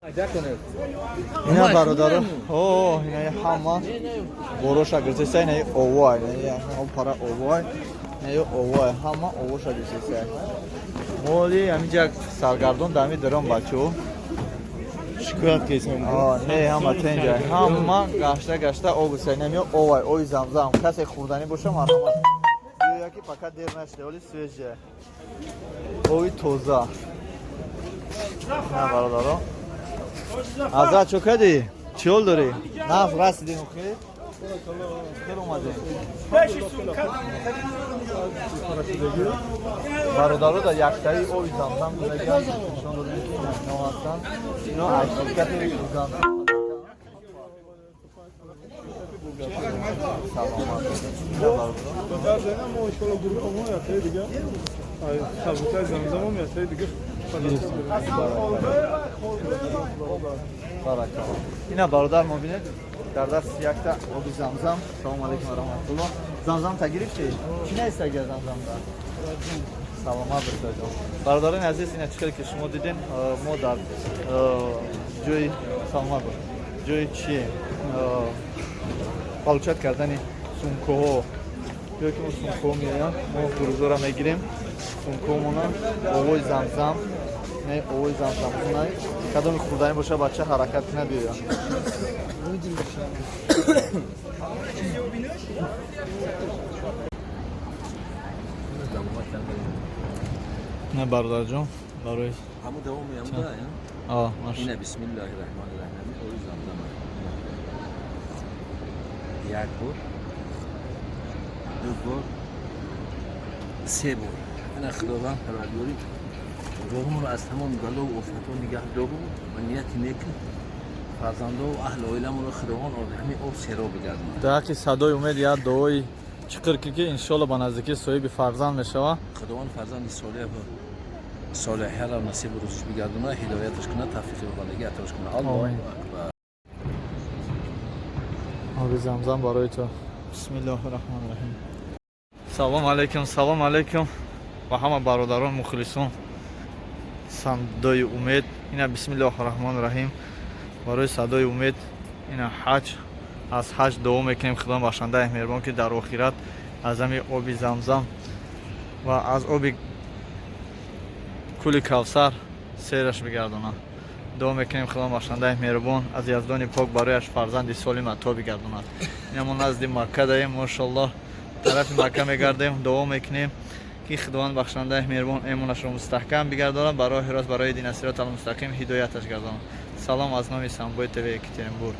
اینا برادر اوه اینا همه گروش اگرسیس اینا اووای اینا هم پارا اووای اینا اووای همه اووش اگرسیس مولی همینجا سرگردون دمی درام بچو شکایت کیسم نه همه تنجا همه گشته اوگسای نمیو اووای اوی زمزم کسی خوردنی باشه مرحمت یکی فقط دیر نشده ولی سویجه اوی توزا نه برادر Azra çok hadi. Çi oldu? Nasıl rastladın okey? Kır olmadı. Barodaru da yaktayı o yüzden buraya şunu ne olsan no aşkı yüzden. Tamam. اینا برادر ما بینید در دست یک تا آب زمزم. سلام علیکم و رحمت الله. زمزم تا گرفتی؟ چی نیست اگر زمزم دا؟ سلامت باشید. برادران عزیز اینا چیکار که شما دیدین ما در جای سلامت بود. جای چی؟ پالچت کردن سونکوها. یا که ما سونکو میایم ما گروزورا میگیریم. سونکومونا آوای زمزم. نه اوی زمزم کنای کدام خوردنی باشه بچه حرکت کنه بیاید نه برادر جان برای همون دوام میام آه ماشاءالله اینه بسم الله الرحمن الرحیم اوی زمزم یک بار دو بار سه بار اینا خداوند پروردگاری روحمون رو از تمام بلا و آفت‌ها نگه داره و نیت اینه که فرزنده و اهل عائله‌مون رو خداوند همین او سرا بگردونه. در حق صدای امید یا دعای چیکار که ان شاء الله با نزدیکی صاحب فرزند میشه خداوند فرزند صالح و صالحه را نصیب روزش بگردونه هدایتش کنه توفیق بندگی عطاش کنه. الله اکبر. آب زمزم برای تو. بسم الله الرحمن الرحیم. سلام علیکم و همه برادران مخلصون. صدای امید اینا بسم الله الرحمن الرحیم برای صدای امید اینا حج از حج دعا میکنیم خدا بخشنده مهربان که در آخرت از همین آب زمزم و از آب کولی کوثر سیرش بگردونه دعا میکنیم خدا بخشنده مهربان از یزدان پاک برایش فرزند سالم عطا بگرداند. اینا ما نزد مکه داریم ماشاءالله طرف مکه میگردیم دعا میکنیم که خداوند بخشنده مهربان ایمانش را مستحکم بگرداند برای راست برای دین صراط المستقیم هدایتش گرداند. سلام از نام سامبای تیوی اکترینبورگ.